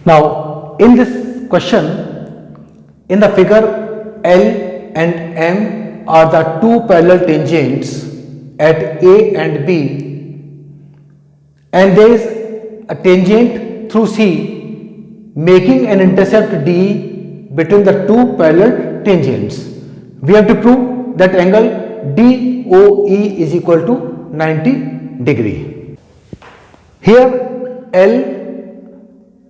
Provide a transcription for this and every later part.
Now, in this question, in the figure, L and M are the two parallel tangents at A and B, and there is a tangent through C making an intercept D between the two parallel tangents. We have to prove that angle DOE is equal to 90 degree. Here L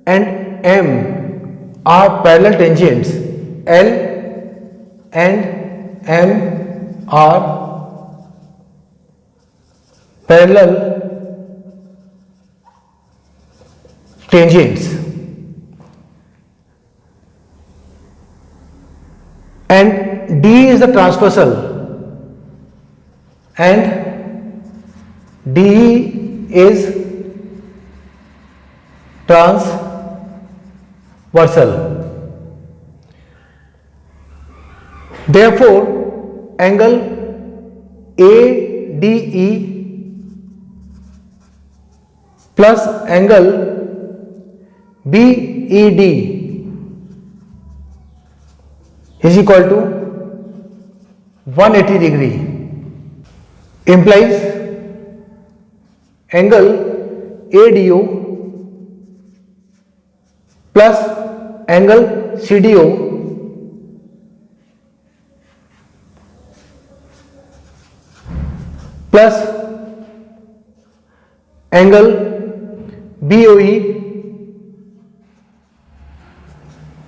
and M are parallel tangents. L and M are parallel tangents, and D is the transversal, and DE is transversal. Therefore, angle ADE plus angle BED is equal to 180 degree, implies angle ADO plus angle CDO plus angle BOE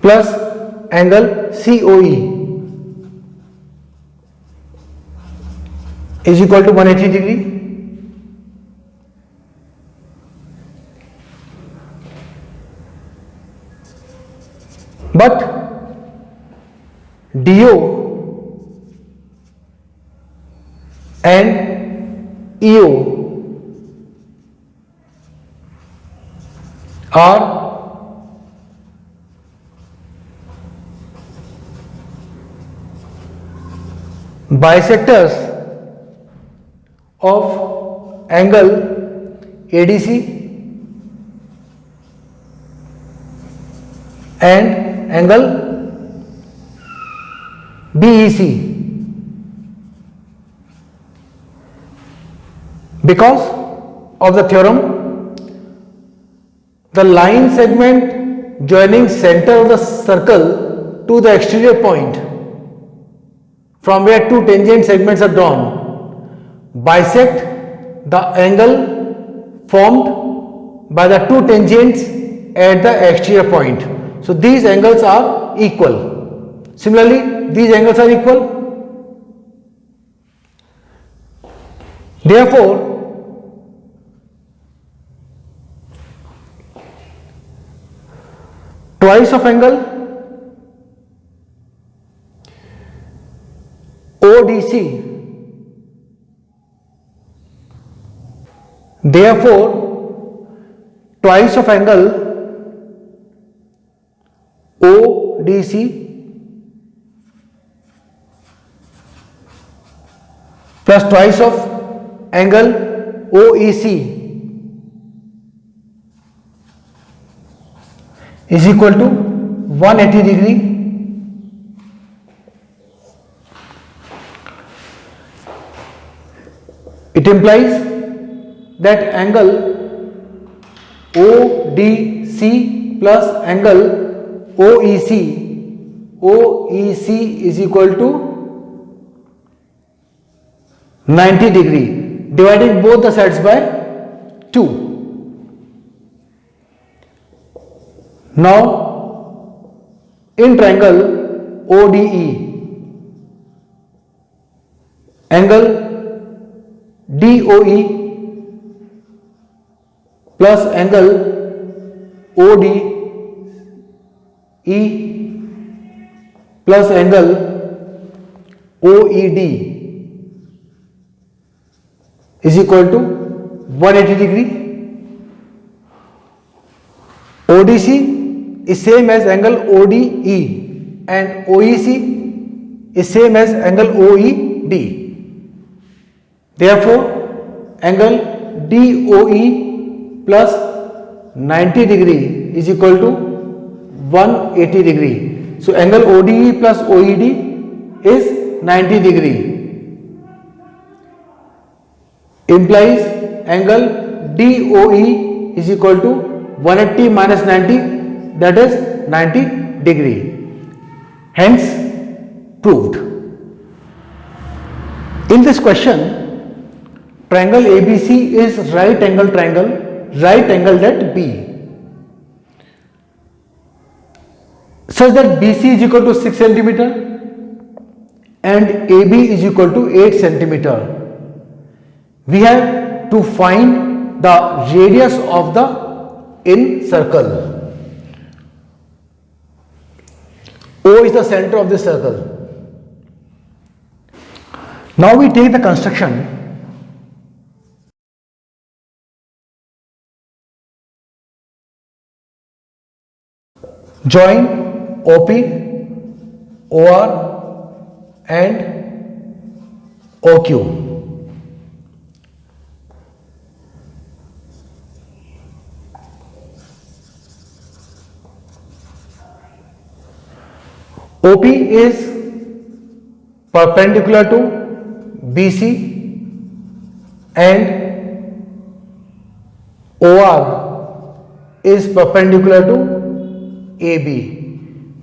plus angle COE is equal to 180 degree. But DO and EO are bisectors of angle ADC and angle BEC. Because of the theorem, the line segment joining center of the circle to the exterior point from where two tangent segments are drawn bisect the angle formed by the two tangents at the exterior point. So these angles are equal. Similarly, these angles are equal. Therefore, twice of angle ODC, therefore twice of angle ODC plus twice of angle OEC is equal to 180 degree. It implies that angle ODC plus angle OEC is equal to 90 degree, dividing both the sides by 2. Now, in triangle ODE, angle DOE plus angle ODE plus angle OED is equal to 180 degree. ODC is same as angle ODE and OEC is same as angle OED. Therefore, angle DOE plus 90 degree is equal to 180 degree. So angle ODE plus OED is 90 degree. Implies angle DOE is equal to 180 minus 90, that is 90 degree. Hence proved. In this question, triangle ABC is right angle at B, such that BC is equal to 6 centimeter and AB is equal to 8 centimeter. We have to find the radius of the in circle. O is the center of the circle. Now we take the construction. Join OP, OR and OQ. OP is perpendicular to BC and OR is perpendicular to AB,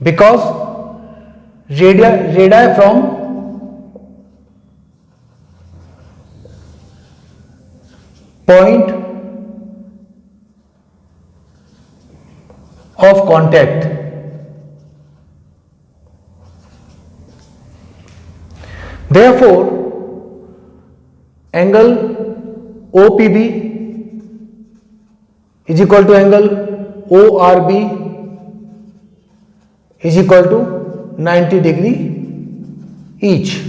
because radii from point of contact Therefore, angle OPB is equal to angle ORB is equal to 90 degree each,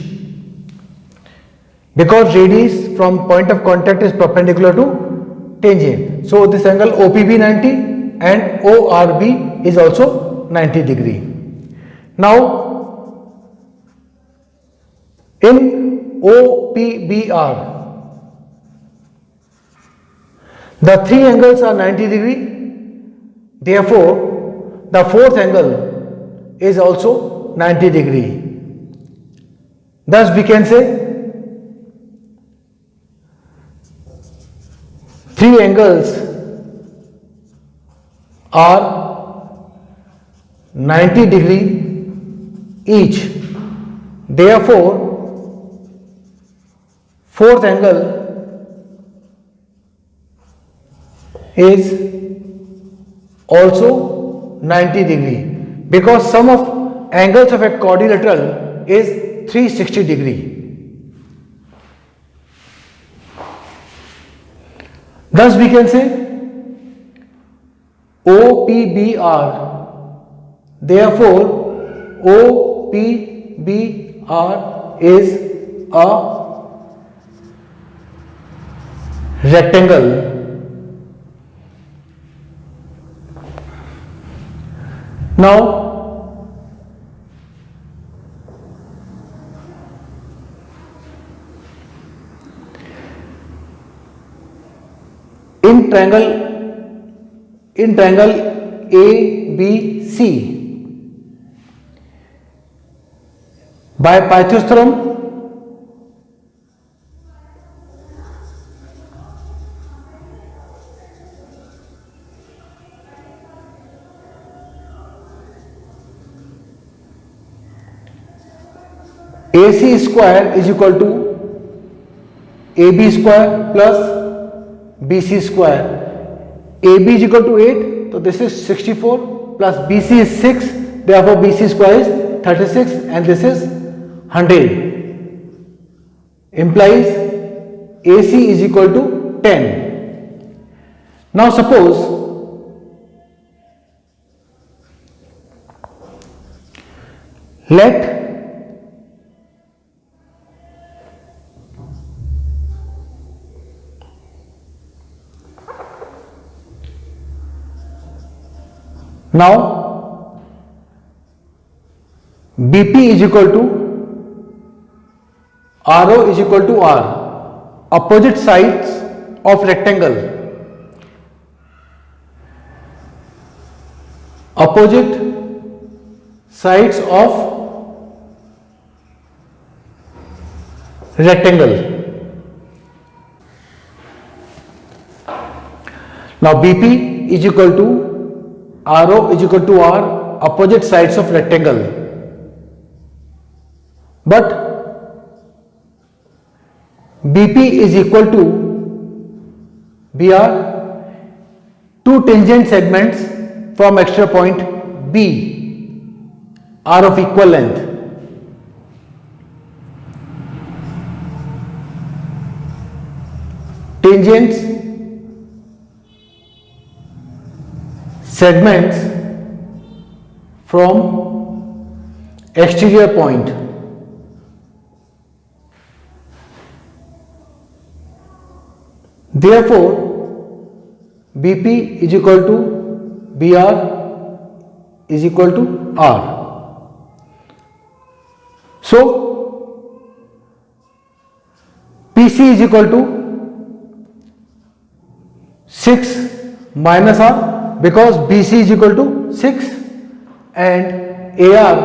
because radius from point of contact is perpendicular to tangent. So this angle OPB 90 and ORB is also 90 degree. Now in OPBR, the three angles are 90 degree, therefore the fourth angle is also 90 degree. Thus we can say three angles are 90 degree each, therefore fourth angle is also 90 degree, because sum of angles of a quadrilateral is 360 degree. Thus we can say OPBR, therefore OPBR is a rectangle. Now in triangle ABC, by Pythagoras theorem, AC square is equal to AB square plus BC square. AB is equal to 8, so this is 64, plus BC is 6, therefore BC square is 36 and this is 100. Implies AC is equal to 10. Now suppose let now BP is equal to RO is equal to R, opposite sides of rectangle, opposite sides of rectangle. Now BP is equal to RO is equal to R, opposite sides of rectangle. But BP is equal to BR, two tangent segments from exterior point B are of equal length. Tangents segments from exterior point therefore BP is equal to BR is equal to R. So PC is equal to 6 minus R, because BC is equal to 6 and AR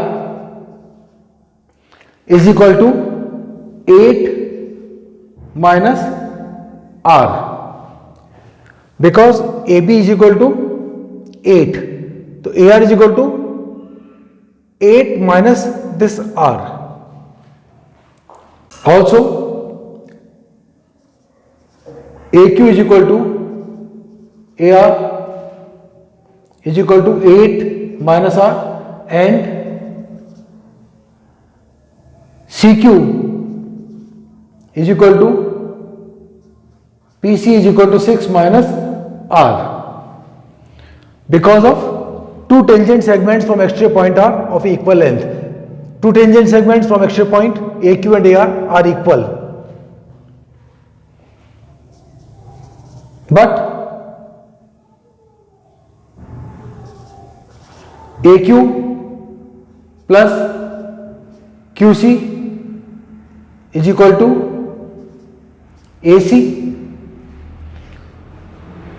is equal to 8 minus R, because AB is equal to 8, so AR is equal to 8 minus this R. Also AQ is equal to AR is equal to 8 minus R and CQ is equal to PC is equal to 6 minus R, because of two tangent segments from exterior point are of equal length. Two tangent segments from exterior point AQ and AR are equal, but AQ plus QC is equal to AC.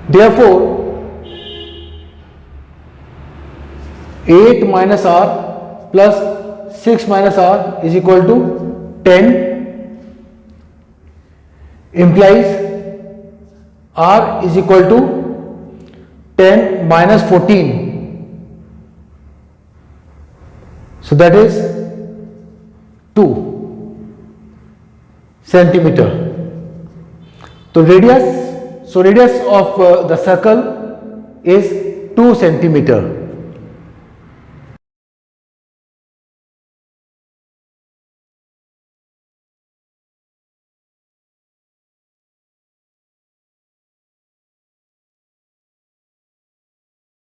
Therefore 8 minus R plus 6 minus R is equal to 10, implies R is equal to 10 minus 14. So that is 2 centimeter. So radius of the circle is 2 centimeter.